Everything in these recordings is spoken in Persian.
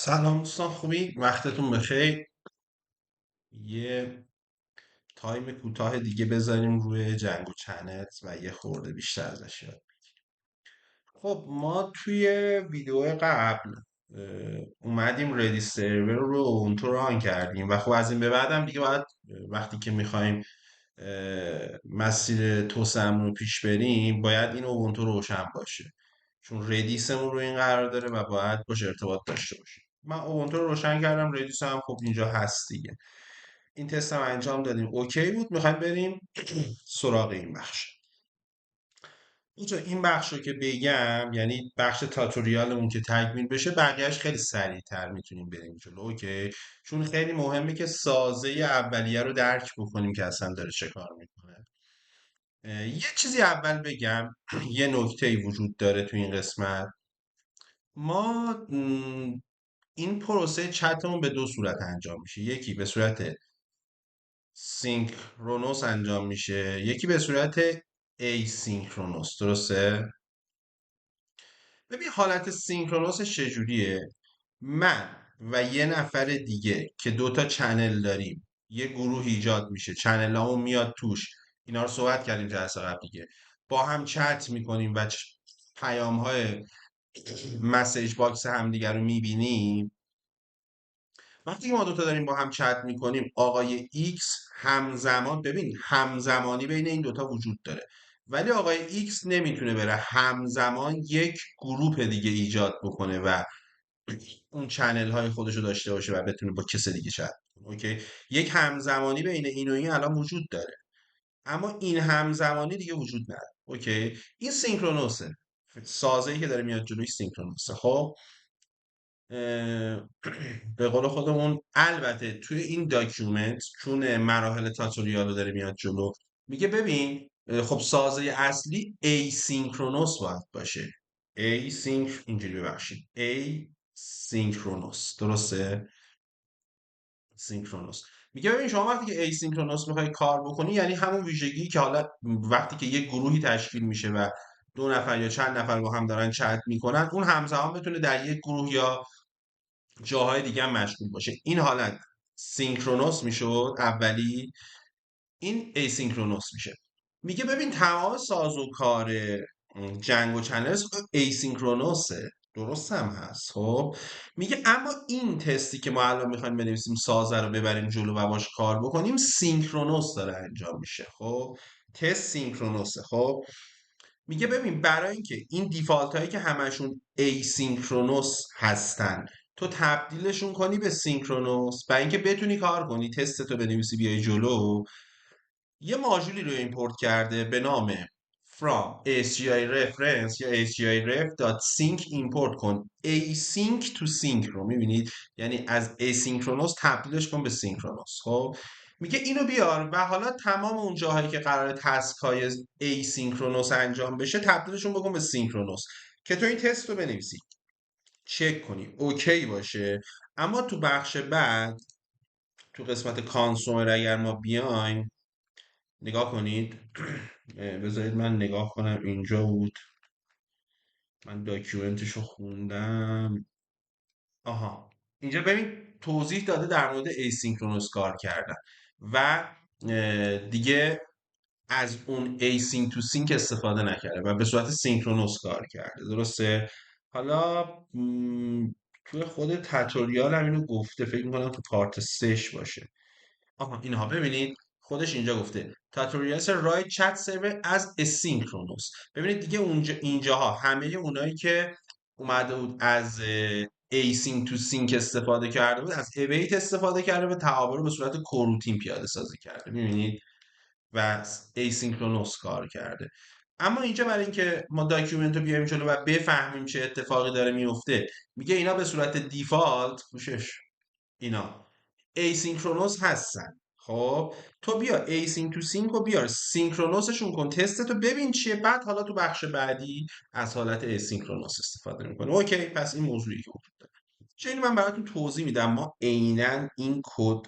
سلام دوستان، خوبی؟ وقتتون بخیر. یه تایم کوتاه دیگه بذاریم روی جنگو چنل و یه خورده بیشتر ازش یاد. خب ما توی ویدیو قبل اومدیم ردی سرور رو اونطور ران کردیم و خب از این به بعدم دیگه باید وقتی که میخوایم مسیر توسعه‌مون رو پیش بریم باید این اوبونتو روشن باشه، چون ردیسمون رو این قرار داره و باید باش ارتباط داشته باشیم. من اوبونتو رو روشن کردم، ردیس هم خب اینجا هست دیگه. این تست هم انجام دادیم، اوکی بود. میخوایم بریم سراغ این بخش. اینجا این بخش رو که بگم یعنی بخش تاتوریالمون که تکمیل بشه، بقیهش خیلی سریعتر میتونیم بریم جلو. اوکی، چون خیلی مهمه که سازه اولیه رو درک بکنیم که اصلا داره چه کار میکنه. یه چیزی اول بگم یه نکته وجود داره تو این قسمت. ما این پروسه چتمون به دو صورت انجام میشه. یکی به صورت سینکرونوس انجام میشه، یکی به صورت asynchronous. درسته؟ ببین حالت سینکرونوسش چجوریه. من و یه نفر دیگه که دوتا چنل داریم، یه گروه ایجاد میشه، چنل همون میاد توش. اینا رو صحبت کردیم جلسه قبل دیگه. با هم چت میکنیم و پیام های مسیج باکس همدیگه رو میبینیم. وقتی که ما دوتا داریم با هم چت میکنیم، آقای X همزمان، ببین همزمانی بین این دوتا وجود داره، ولی آقای X نمیتونه بره همزمان یک گروه دیگه ایجاد بکنه و اون چنل های خودش رو داشته باشه و بتونه با کس دیگه چت کنه. اوکی، یک همزمانی بین این و این الان وجود داره، اما این همزمانی دیگه وجود نداره. اوکی، این سینکرونوسه. سازه‌ای که داره میاد جلوی سینکرونوسه. خب به قول خودمون، البته توی این داکیومنت چون مراحل تاتوریال رو داره میاد جلو، میگه ببین خب سازه اصلی asynchronous باید باشه. اینجوری ببخشید asynchronous. درسته؟ سینکرونوس. میگه ببین شما وقتی که asynchronous میخوای کار بکنی، یعنی همون ویژگی که حالا وقتی که یک گروهی تشکیل میشه و دو نفر یا چند نفر با هم دارن چت میکنن، اون همزمان بتونه در یک گروه یا جاهای دیگه هم مشغول باشه. این حالت سینکرونوس میشد اولی، این ایسینکرونوس میشه. میگه ببین تمام سازوکار جنگ و چنلز ایسینکرونوسه. درست هم هست. خب میگه اما این تستی که ما الان میخوایم بنویسیم، سازه رو ببریم جلو و باش کار بکنیم، سینکرونوس داره انجام میشه. خب تست سینکرونوسه. خب میگه ببین برای اینکه این دیفالت هایی که همشون asynchronous هستن تو تبدیلشون کنی به سینکرونوس، برای اینکه بتونی کار کنی، تستتو بنویسی بیای جلو، یه ماژولی رو ایمپورت کرده به نام from ASGI reference یا ASGI ref.sync. ایمپورت کن async to sync رو. میبینید یعنی از asynchronous تبدیلش کن به synchronous. خب میگه اینو بیار و حالا تمام اون جاهایی که قرار تسک های asynchronous انجام بشه تبدیلشون بکن به synchronous، که تو این تست رو بنویسی، چک کنی اوکی باشه. اما تو بخش بعد، تو قسمت کانسومر، اگر ما بیایم نگاه کنید بذارید من نگاه کنم. اینجا بود، من داکیومنتش رو خوندم. آها، اینجا ببین توضیح داده در مورد asynchronous کار کردن و دیگه از اون async to sync استفاده نکرده و به صورت سینکرونوس کار کرده. درسته؟ حالا توی خود تتوریال هم اینو گفته، فکر میکنم تو پارت 3 باشه. آها اینها ببینید خودش اینجا گفته تاتوریالس رایت چت سرور از اسینکرونوس. ببینید دیگه اونجا اینجاها همه اونایی که اومده بود از ایسینک تو سینک استفاده کرده بود، از اویت استفاده کرده و تعامل رو به صورت کروتین پیاده سازی کرده. میبینید و ایسینکرونوس کار کرده. اما اینجا برای اینکه ما داکیومنت رو بیاریم جلو و بفهمیم چه اتفاقی داره میفته، میگه اینا به صورت دیفالت گوشش اینا ایسینکرونوس هستن. خب تو بیا ایسینک تو سینک رو بیار سینکرونوسشون کن، تستتو ببین چیه، بعد حالا تو بخش بعدی از حالت ایسینکرونوس استفاده میکنه. اوکی، پس این موضوعی که وجود داره چه اینو من براتون توضیح میدم. ما عینا این کد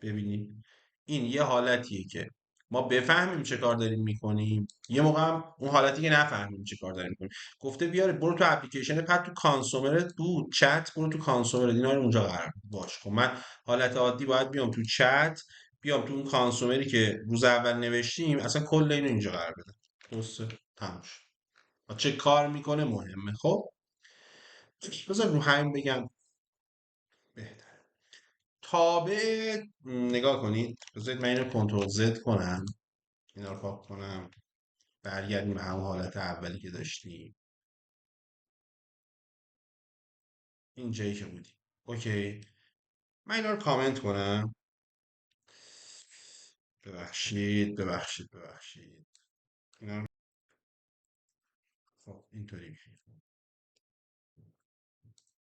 ببینید این یه حالتیه که ما بفهمیم چه کار داریم میکنیم، یه موقع هم اون حالتی که نفهمیم چه کار داریم میکنیم. گفته بیاره برو تو اپلیکیشن پد تو کانسومرت بود چت، برو تو کانسومرت اینا رو اونجا قرار باش. خب من حالت عادی باید بیام تو چت، بیام تو اون کانسومری که روز اول نوشتیم، اصلا کل اینو اینجا قرار بدم. درسته؟ تموم شد. چه کار میکنه مهمه. خب بذار رو همین بگم بهتره. تابع نگاه کنید، بذارید من اینو کنترل زد کنم، اینا رو پاک کنم، برگردیم به همون حالت اولی که داشتیم، این جایی که بودیم. اوکی، من اینا رو کامنت کنم. ببخشید اینا رو، خب اینطوری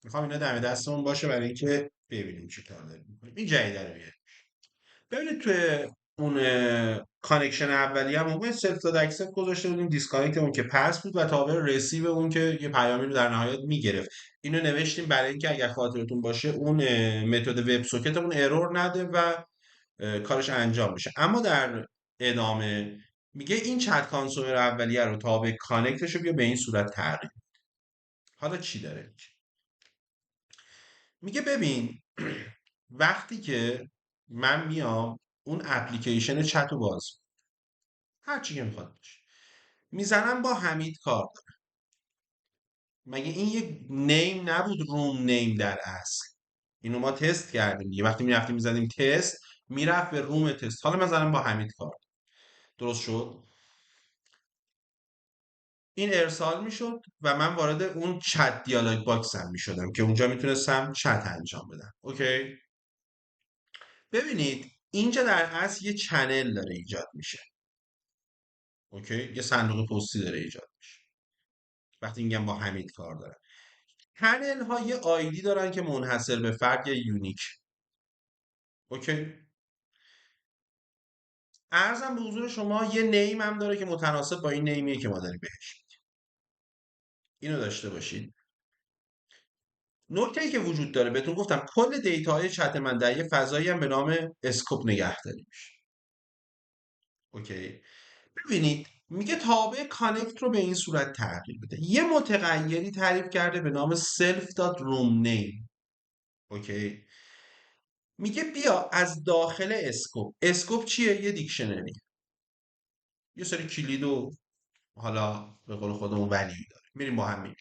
میخوام اینا دم دستمون باشه برای اینکه ببینیم چی کار داریم میکنیم. این جدیده رو بیاریم. ببینید توی اون کانکشن اولیه هم اون سلف داد اکسپت گذاشته بودیم، دیسکانکت اون که پس بود و تابع رسیو اون که یه پیامی رو در نهایت میگرفت. اینو نوشتیم برای اینکه اگر خاطرتون باشه اون متد وب سوکت اون ارور نده و کارش انجام بشه. اما در ادامه میگه این چت کانسومر اولیه رو تابع کانکتش رو بیا به این صورت تغییر. حالا چی داره میگه؟ میگه ببین وقتی که من میام اون اپلیکیشن چت رو باز، هر چی که میخواد باشه، میزنم با حمید کار دارم. مگه این یک نیم نبود؟ روم نیم در اصل اینو ما تست کردیم دیگه، وقتی میرفتیم میزدیم تست میرفت به روم تست. حالا مثلا با حمید کار، درست شد، این ارسال میشد و من وارد اون چت دیالوگ باکس هم میشدم که اونجا میتونستم چت انجام بدم. اوکی، ببینید اینجا در اصل یه چنل داره ایجاد میشه. اوکی، یه صندوق پستی داره ایجاد میشه وقتی میگم با حمید کار دارم. پنل ها یه آیدی دارن که منحصر به فرد یا یونیک. اوکی، ارزم به حضور شما یه نیم هم داره که متناسب با این نیمیه که ما داریم بهش میدیم. اینو داشته باشید. نکته ای که وجود داره بهتون گفتم کل دیتاهای چت من در یه فضایی هم به نام اسکوپ نگهداری میشه. اوکی، ببینید میگه تابع کانکت رو به این صورت تغییر بده. یه متغیری تعریف کرده به نام self.roomName. اوکی، میگه بیا از داخل اسکوپ. اسکوپ چیه؟ یه دیکشنری، یه سری کلید و حالا به قول خودمون ولیو داره، میریم با هم میریم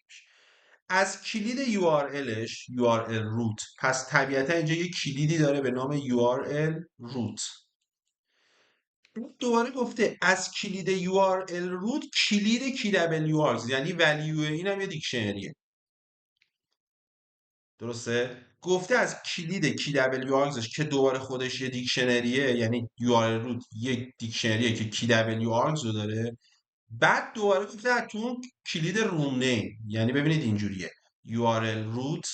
از کلید URLش URL root. پس طبیعتا اینجا یه کلیدی داره به نام URL root. دوباره گفته از کلید URL root کلید KWRZ، یعنی ولیو این هم یه دیکشنریه. درسته؟ گفته از کلید KWRZش که دوباره خودش یه دیکشنریه، یعنی URL root یک دیکشنریه که KWRZ رو داره. بعد دوباره گفته از تو اون کلید روم نیم، یعنی ببینید اینجوریه URL root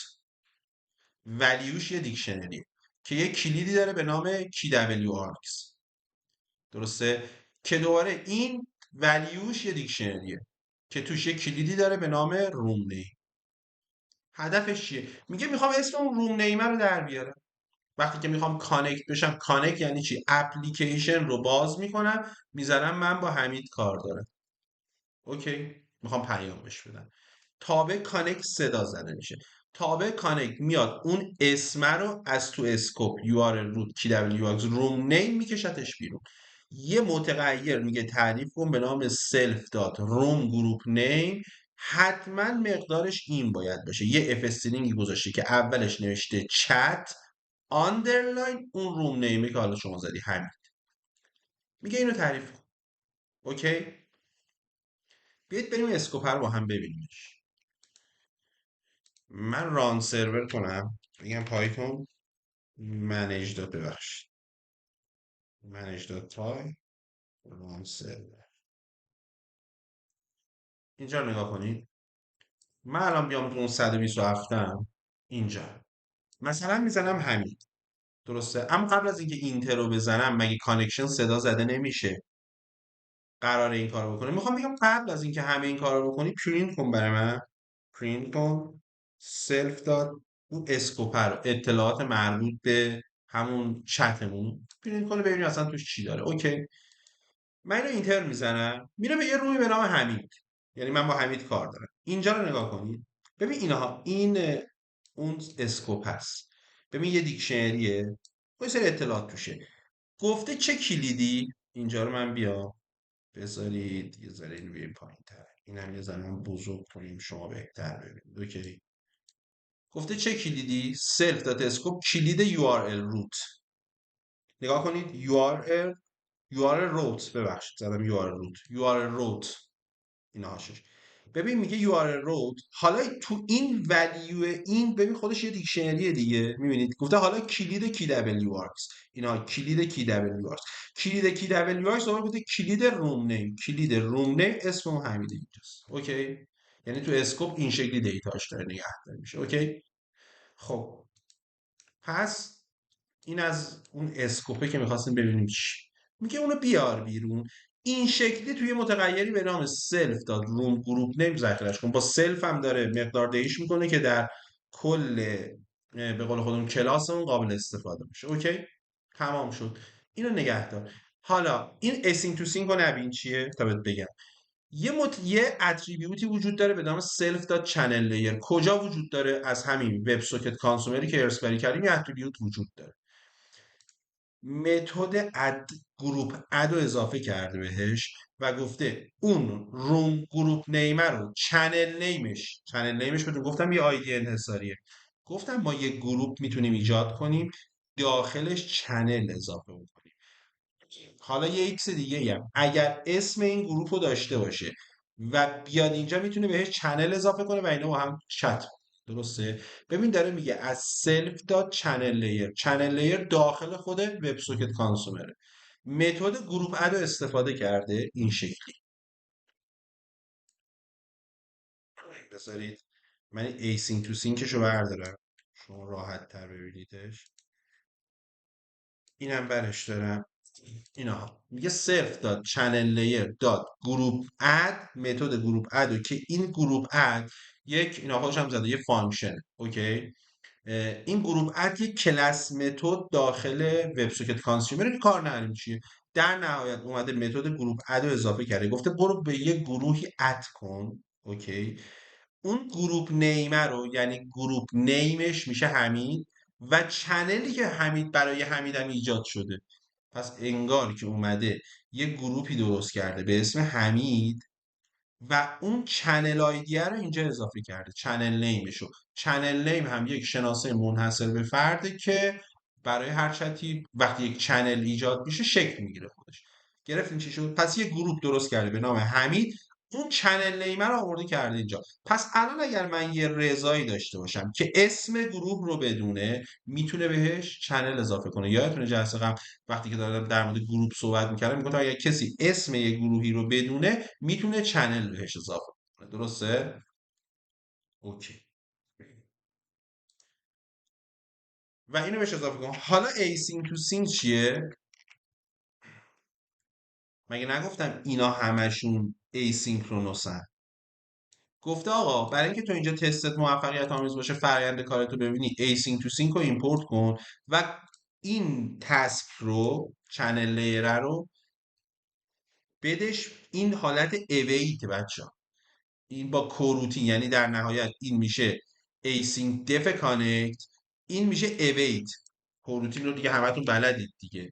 ولیوش یه دیکشنریه که یه کلیدی داره به نام KWRX. درسته؟ که دوباره این ولیوش یه دیکشنریه که توش یه کلیدی داره به نام روم نیم. هدفش چیه؟ میگه میخوام اسم اون روم نیمه رو در بیارم. وقتی که میخوام کانکت بشم، کانکت یعنی چی؟ اپلیکیشن رو باز میکنم، میذارم من با حمید کار دارم. اوکی، میخوام پیامش بدم. تابع کانکت صدا زده میشه. تابع کانکت میاد اون اسم رو از تو اسکوپ URL root KWX روم نیم میکشتش بیرون. یه متغیر میگه تعریف کن به نام self دات روم گروپ نیم، حتما مقدارش این باید باشه. یه اف استرینگی گذاشته که اولش نوشته چت آندرلاین اون روم نیمی که حالا شما زدی همین. میگه اینو تعریف کن. اوکی، بیایید بریم اسکوپ رو با هم ببینیمش. من ران سرور کنم، بگم پایتون منیج دات، ببخشید منیج دات پای ران سرور. اینجا رو نگاه کنید. من الان بیام تو اون 127 م اینجا مثلا میزنم حمید. درسته؟ اما قبل از اینکه اینتر رو بزنم مگه کانکشن صدا زده نمیشه؟ قراره این کارو بکنه. میخوام بگم قبل از اینکه همه این کارو بکنی پرینت کن برای من. پرینت کن سلف داد اون اسکوپر اطلاعات مربوط به همون چتمون پرینت کنه ببینیم اصلا توش چی داره. اوکی، من اینو اینتر میزنم، میره به یه رومی به نام حمید، یعنی من با حمید کار دارم. اینجا رو نگاه کنید، ببین اینها، این اون اسکوپ هست، ببین یه دیکشنریه با یه سری اطلاعات توشه. گفته چه کلیدی، اینجا رو من بیام بذارید یه ذره اینو بیاریم پایین تر، اینم یه ذره هم بزرگ کنیم شما بهتر ببینید. اوکی. گفته چه کلیدی؟ سلف دات اسکوپ کلید URL روت. نگاه کنید URL روت، ببخشید زدم URL روت، URL روت این هاشش. ببین میگه URL روت، حالا تو این ولیو این ببین خودش یه دیکشنری دیگه، میبینید گفته حالا کلید کی دبلیو آرکس، اینا کلید کی دبلیو آرکس، کلید کی دبلیو آرکس دوباره گفته کلید روم نیم، کلید روم نیم اسم اون حمیده اینجاست. اوکی، یعنی تو اسکوپ این شکلی دیتاش داره نگهداری میشه. اوکی. خب پس این از اون اسکوپه که میخواستیم ببینیم چی میگه، اونو بیار بیرون. این شکلی توی متغیری به نام سلف داد روم گروپ نیم ذخیرهش کن. با سلف هم داره مقدار دهیش میکنه که در کل به قول خودمون کلاسمون قابل استفاده میشه. اوکی، تمام شد. اینو نگه دار. حالا این اسینک تو سینک رو نبین چیه تا بهت بگم. یه اتریبیوتی وجود داره به نام سلف دات چنل لیر. کجا وجود داره؟ از همین وب سوکت کانسومری که ارسپری کردیم یه اتریبیوت وجود داره. متد اد گروپ اد رو اضافه کرده بهش و گفته اون روم گروپ نیمه رو چنل نیمش بدون، گفتم یه آیدی انحصاریه، گفتم ما یه گروپ میتونیم ایجاد کنیم داخلش چنل اضافه بکنیم. حالا یه ایکس دیگه هم اگر اسم این گروپ رو داشته باشه و بیاد اینجا میتونه بهش چنل اضافه کنه و اینا با هم چت. درسته. ببین داره میگه از سلف داد چنل لیر داخل خود وب سوکت کانسومره. متد گروپ اد رو استفاده کرده این شکلی. بذارید من ایسینک تو سینکش رو بردارم شما راحت تر ببینیدش. اینم برش دارم. اینا میگه صرف داد چنل لیر داد گروپ اد، متد گروپ اد رو که این گروپ اد یک، اینا خودش هم زده یه فانکشن. اوکی. این گروپ اد یک کلاس متد داخل وب سوکت کانسیومر که کار نداریم چیه. در نهایت اومده متد گروپ اد رو اضافه کرده، گفته برو به یه گروهی اد کن. اوکی. اون گروپ نیمه رو، یعنی گروپ نیمش میشه حمید و چنلی که حمید برای حمید هم ایجاد شده. پس انگار که اومده یه گروپی درست کرده به اسم حمید و اون چنل آیدیه رو اینجا اضافه کرده، چنل نیمشو. چنل نیم هم یک شناسه منحصر به فرده که برای هر چتی وقتی یک چنل ایجاد میشه شکل میگیره خودش. گرفتین چی شد؟ پس یه گروپ درست کرده به نام حمید، اون چنل نیمه رو آورده کرده اینجا. پس الان اگر من یه رضایی داشته باشم که اسم گروه رو بدونه، میتونه بهش چنل اضافه کنه. یادتونه جلسه قبل وقتی که دارم در مورد گروپ صحبت میکردم میگفتم اگر کسی اسم یه گروهی رو بدونه میتونه چنل بهش اضافه کنه. درسته؟ اوکی. و اینو بهش اضافه کن. حالا ایسینک تو سینک چیه؟ مگه نگفتم اینا همشون ایسینکرونوسن؟ گفته آقا برای اینکه تو اینجا تستت موفقیت آمیز باشه، فرآیند کارتو ببینی، ایسینک تو سینک رو ایمپورت کن و این تسک رو، چنل لیر رو بدش این حالت اویت بچه. این با کوروتین، یعنی در نهایت این میشه async def connect، این میشه await. کوروتین رو دیگه همتون بلدید دیگه.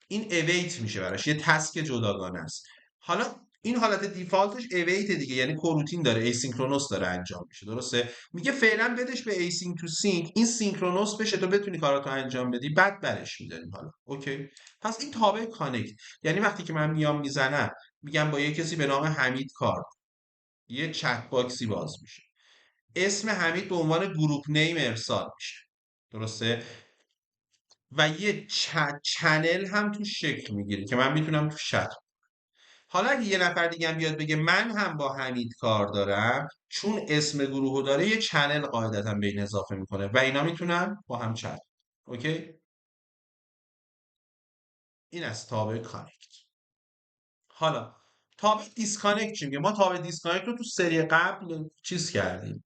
این await میشه براش یه تسک جداگانه است. حالا این حالت دیفالتش await دیگه، یعنی کوروتین داره asynchronous داره انجام میشه. درسته. میگه فعلا بدش به async to sync، این سینکرونوس بشه تو بتونی کاراتو انجام بدی، بعد برش میداریم. حالا اوکی. پس این تابع کانکت، یعنی وقتی که من میام میزنم میگم با یه کسی به نام حمید کار، یه چت باکسی باز میشه، اسم حمید به عنوان گروپ نیم ارسال میشه. درسته. و یه چنل هم تو شکل میگیره که من میتونم تو چت. حالا اگه یه نفر دیگه هم بیاد بگه من هم با حمید کار دارم، چون اسم گروهو داره یه چنل قاعدتا به این اضافه میکنه و اینا میتونن با هم چت. اوکی. این از تابع کانکت. حالا تابع دیسکانکت چی میگه؟ ما تابع دیسکانکت رو تو سری قبل چیز کردیم،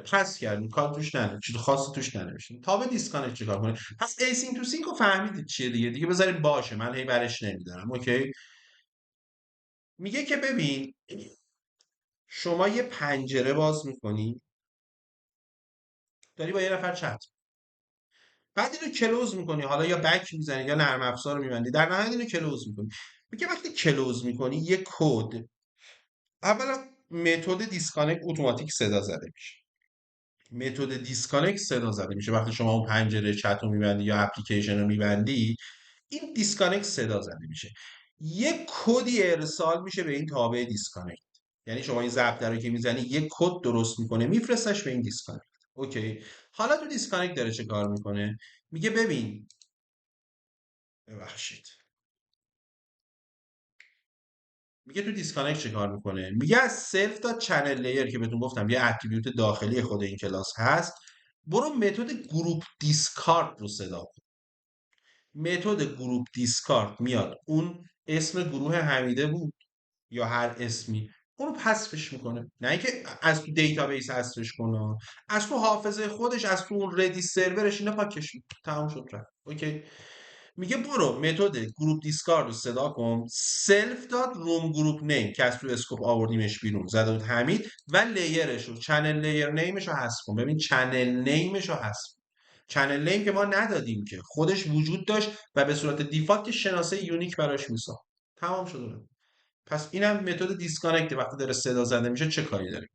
پس کردیم، کار توش نداریم، چیز خاصی توش ننوشتیم. تا به دیسکانکت چیکار کنیم؟ پس ایسینک تو سینک رو فهمیدید چیه دیگه بذاریم باشه، من هی برش نمیدارم. اوکی. میگه که ببین شما یه پنجره باز میکنی، داری با یه نفر چت، بعد اینو کلوز میکنی، حالا یا بک میزنی یا نرم افزار رو میبندی، در نهایت اینو کلوز میکنی. میگه وقتی کلوز میکنی یه کد، اولا متد دیسکانکت اتوماتیک صدا زده میشه. متد دیسکانکت صدا زده میشه وقتی شما اون پنجره چت رو میبندی یا اپلیکیشن رو میبندی، این دیسکانکت صدا زده میشه. یه کدی ارسال میشه به این تابع دیسکانکت، یعنی شما این ضرب رو که میزنی یه کد درست میکنه میفرستش به این دیسکانکت. اوکی. حالا تو دیسکانکت داره چه کار میکنه؟ میگه ببین، ببخشید، میگه تو دیسکانکت چه کار میکنه؟ میگه از سلف تا چنل لیر که بهتون گفتم یه اتریبیوت داخلی خود این کلاس هست، برو متد گروپ دیسکارد رو صدا کن. متد گروپ دیسکارد میاد اون اسم گروه حمیده بود یا هر اسمی، اونو حذفش میکنه. نه اینکه از تو دیتابیس حذفش کنه، از تو حافظه خودش، از تو اون ردیس سرورش اینا پاکش میکنه. تمام شد رفت. اوکی. میگه برو متد گروپ دیسکارد رو صدا کن، سلف داد روم گروپ نیم که از تو اسکوپ آوردیمش بیرون زده بود حمید، و لیرش رو چنل لیر نیمش رو حذف کن. ببین چنل نیمش رو حذف کن. چنل نیم که ما ندادیم که، خودش وجود داشت و به صورت دیفالت شناسه یونیک براش میساخت. تمام شد. پس اینم متد دیسکانکت وقتی داره صدا زده میشه چه کاری داریم.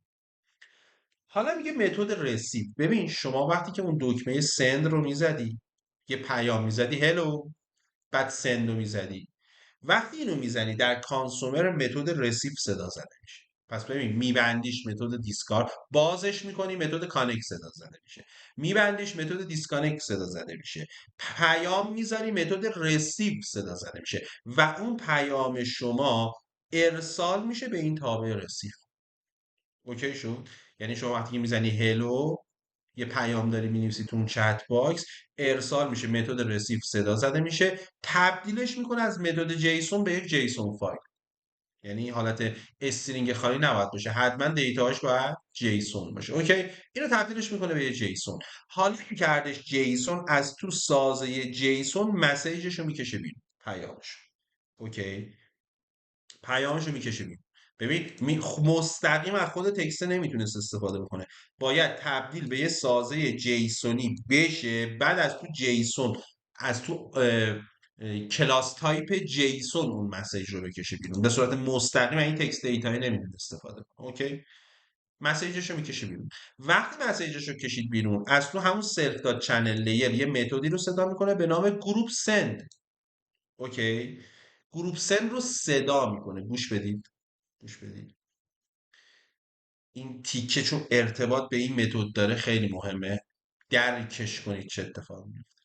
حالا میگه متد رسید. ببین شما وقتی که اون دکمه سند رو میزدی، یه پیام میزدی هلو، بعد سند رو میزدی، وقتی اینو میزنی در کانسومر متد رسیو صدا زده میشه. پس ببین میبندیش متد دیسکارد، بازش میکنی متد کانکت صدا زده میشه، میبندیش متد دیسکانکت صدا زده میشه، پیام میذاری متد رسیو صدا زده میشه و اون پیام شما ارسال میشه به این تابع رسیو. اوکی شد؟ یعنی شما وقتی که میزنی هلو، یه پیام داری مینویسی تو اون چت باکس، ارسال میشه متد رسیو صدا زده میشه، تبدیلش میکنه از متد جیسون به یک جیسون فایل. یعنی حالت استرینگ خالی نباید باشه، حتما دیتاش باید جیسون باشه. اوکی. اینو تبدیلش میکنه به یه جیسون. حالا که کردش جیسون، از تو سازه جیسون مسیجش رو میکشه بیرون، پیامش. اوکی. پیامشو میکشه بیرون. ببین مستقیم از خود تکست نمیتونست استفاده بکنه، باید تبدیل به یه سازه جیسونی بشه، بعد از تو جیسون، از تو کلاس تایپ جیسون اون مسیج رو بکشه بیرون. به صورت مستقیم این تکست دیتایی نمیتونه استفاده کنه. اوکی. مسیجش رو میکشه بیرون. وقتی مسیجش رو کشید بیرون، از تو همون سلف دات چنل لیر یه متدی رو صدا میکنه به نام گروپ سند. اوکی. گروپ سند رو صدا میکنه. گوش بدید، گوش بدید. این تیکه چون ارتباط به این متد داره خیلی مهمه، درکش کنید چه اتفاقی میفته.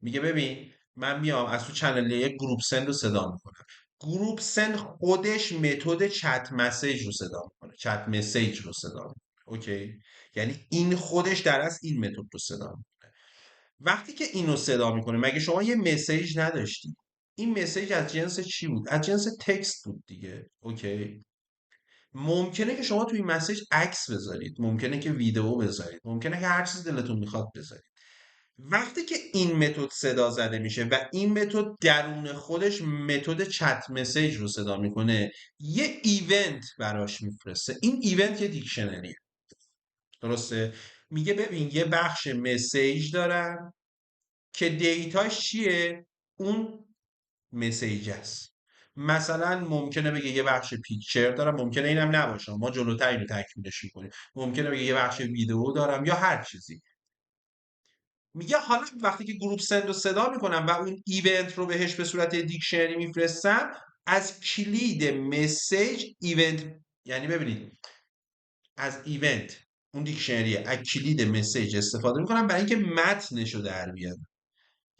میگه ببین من میام از تو چنل یک گروپ سند رو صدا میکنم. گروپ سند خودش متد چت مسیج رو صدا میکنه، چت مسیج رو صدا میکنه. اوکی. یعنی این خودش در اصل این متد رو صدا میکنه. وقتی که اینو صدا میکنه، مگه شما یه مسیج نداشتید؟ این مسیج از جنس چی بود؟ از جنس تکست بود دیگه. اوکی. ممکنه که شما توی این مسیج عکس بذارید، ممکنه که ویدیو بذارید، ممکنه که هر چیز دلتون میخواد بذارید. وقتی که این متد صدا زده میشه و این متد درون خودش متد چت مسیج رو صدا میکنه، یه ایونت براش میفرسته. این ایونت یه دیکشنریه. درسته؟ میگه ببین یه بخش مسیج دارم که دیتاش چیه؟ اون مسیج است. مثلا ممکنه بگه یه بخش پیکچر دارم، ممکنه اینم نباشه، ما جلوتر اینو تکمیلش میکنیم. ممکنه بگه یه بخش ویدیو دارم یا هر چیزی. میگه حالا وقتی که گروپ سند رو صدا میکنم و اون ایونت رو بهش به صورت دیکشنری میفرستم، از کلید مسیج ایونت، یعنی ببینید از ایونت اون دیکشنریه، از کلید مسیج استفاده میکنم برای اینکه متنش رو در بیارم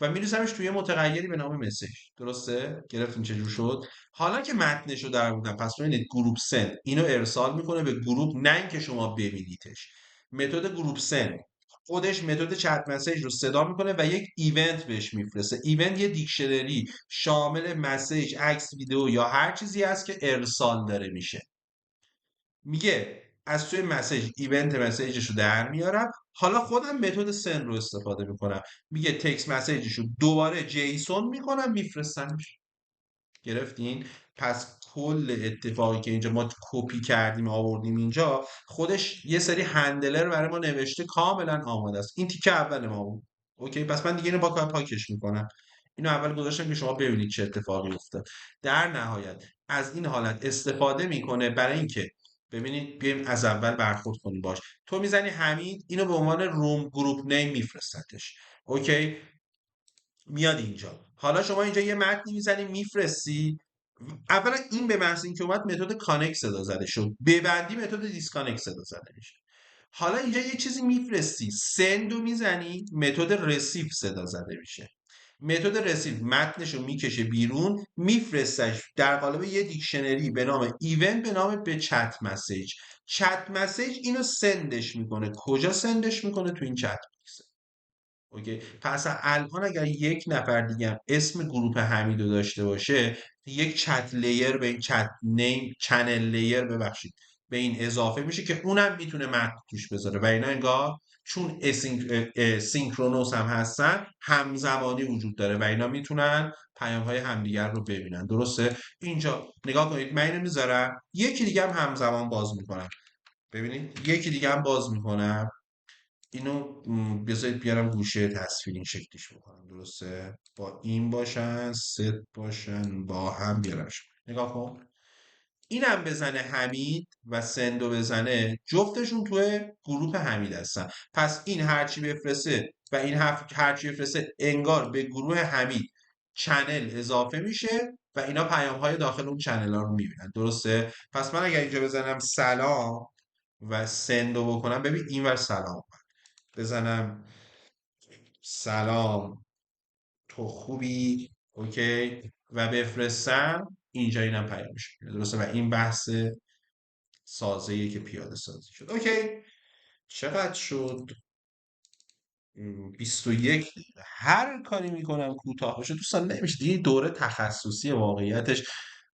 و می‌نویسمش توی یه متغیری به نام مسیج. درسته؟ گرفتین چجور شد؟ حالا که متنش رو در بودم، پس ببینید گروپ سند اینو ارسال میکنه به گروپ، نه اینکه شما ببینیدش. متد گروپ سند خودش متد چت مسیج رو صدا میکنه و یک ایونت بهش میفرسته. ایونت یه دیکشنری شامل مسیج، عکس، ویدیو یا هر چیزی است که ارسال داره میشه. میگه از توی مسیج ایونت مسیجش رو در میارم، حالا خودم متد سند رو استفاده میکنم. میگه تکست مسیجش رو دوباره جیسون میکنم میفرستمش. گرفتین؟ پس کل اتفاقی که اینجا ما کپی کردیم آوردیم اینجا، خودش یه سری هندلر برای ما نوشته کاملا آماده است. این تیکه اول ما بود. اوکی، پس من دیگه اینو با کار پاکش میکنم. اینو اول گذاشتم که شما ببینید چه اتفاقی افتاد. در نهایت از این حالت استفاده میکنه برای اینکه ببینید بیایم از اول برخورد کنیم باش. تو میزنی حمید، اینو به عنوان روم گروپ نیم میفرستتش. اوکی، میاد اینجا. حالا شما اینجا یه متنی میزنی میفرستی. اولا این به محض اینکه اومد متد کانکت صدا زده شد، ببندی متد دیسکانکت صدا زده میشه. حالا اینجا یه چیزی میفرستی، سندو میزنی، متد رسیو صدا زده میشه. متد رسیو متنشو میکشه بیرون، میفرستش در قالب یه دیکشنری به نام ایونت به نام به چت مسیج. چت مسیج اینو سندش میکنه. کجا سندش میکنه؟ تو این چت باکس. اوکی، پس الان اگر یک نفر دیگه هم اسم گروه حمیدو داشته باشه، یک چت لیر به این چت نیم چنل لیر ببخشید به این اضافه میشه که اونم میتونه متن توش بذاره و اینا انگار چون سینکرونوس هم هستن همزمانی وجود داره و اینا میتونن پیام های همدیگر رو ببینن. درسته؟ اینجا نگاه کنید، من اینو میذارم، یکی دیگه هم همزمان باز میکنم. ببینید یکی دیگه هم باز میکنم. اینو بذارید بیارم گوشه تصویر این شکلیش بکنم. درسته؟ با این باشن، ست باشن، با هم بیارمش. نگاه کن، اینم بزنه حمید و سندو بزنه، جفتشون توی گروه حمید هستن. پس این هرچی بفرسته و این هرچی بفرسته انگار به گروه حمید چنل اضافه میشه و اینا پیام های داخل اون چنل ها رو میبینن. درسته؟ پس من اگر اینجا بزنم سلام و سندو بکنم، ببین اینور سلام بزنم سلام تو خوبی، اوکی، و بفرستم، اینجا اینم پیامش میاد. درسته؟ و این بحث سازه‌ای که پیاده سازی شد. اوکی، چقدر شد؟ 21 دقیقه. هر کاری میکنم کوتاه باشه دوستان نمیشه دیگه. دوره تخصصی واقعیتش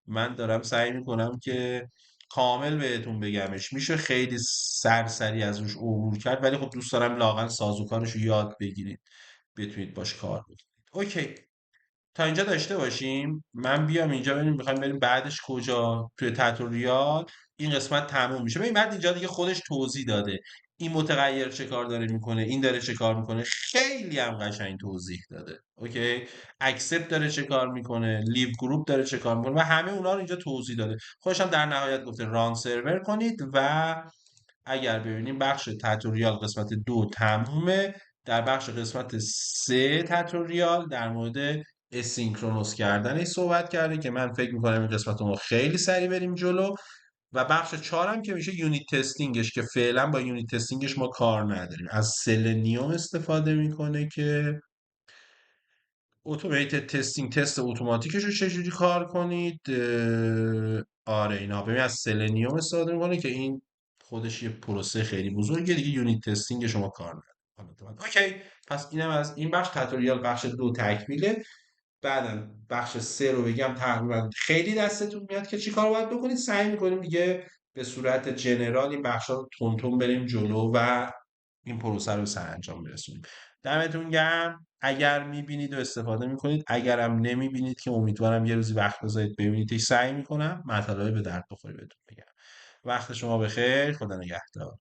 من دارم سعی میکنم که کامل بهتون بگمش. میشه خیلی سرسری از روش عبور کرد، ولی خب دوست دارم لااقل سازوکارش رو یاد بگیرید، بتونید باش کار بکنید. اوکی، تا اینجا داشته باشیم. من بیام اینجا ببینیم میخوایم بریم بعدش کجا. توی تتوریال این قسمت تموم میشه. ببین بعد اینجا دیگه خودش توضیح داده این متغیر چه کار داره میکنه، این داره چه کار میکنه، خیلی هم قشنگ توضیح داده. اوکی، اکسپت داره چه کار میکنه، لیو گروپ داره چه کار میکنه و همه اونا رو اینجا توضیح داده. خودش هم در نهایت گفته ران سرور کنید و اگر ببینیم بخش تتوریال قسمت 2 تمومه. در بخش قسمت 3 تتوریال در مورد اسینکرونوس کردن صحبت کرده که من فکر میکنم این قسمت رو خیلی سریع بریم جلو. و بخش 4 هم که میشه یونیت تستینگش که فعلا با یونیت تستینگش ما کار نداریم. از سلنیوم استفاده میکنه که اتوماتیک تستینگ، تست اتوماتیکش رو چجوری کار کنید. آره اینا ببین از سلنیوم استفاده میکنه که این خودش یه پروسه خیلی بزرگه دیگه. یونیت تستینگ شما کار نداره. اوکی، پس اینم از این بخش تتوریال. بخش 2 تکمیله. بعدم بخش 3 رو بگم تقریبا خیلی دستتون میاد که چی کار باید بکنید. سعی میکنیم دیگه به صورت جنرال این بخشا رو تون بریم جلو و این پروسه رو به سرانجام برسونیم. دمتون گرم. اگر میبینید و استفاده میکنید، اگرم نمیبینید که امیدوارم یه روزی وقت بذارید ببینیدش، سعی میکنم مطالب به درد بخوری بهتون بگم. وقت شما بخیر. خدا نگهدار.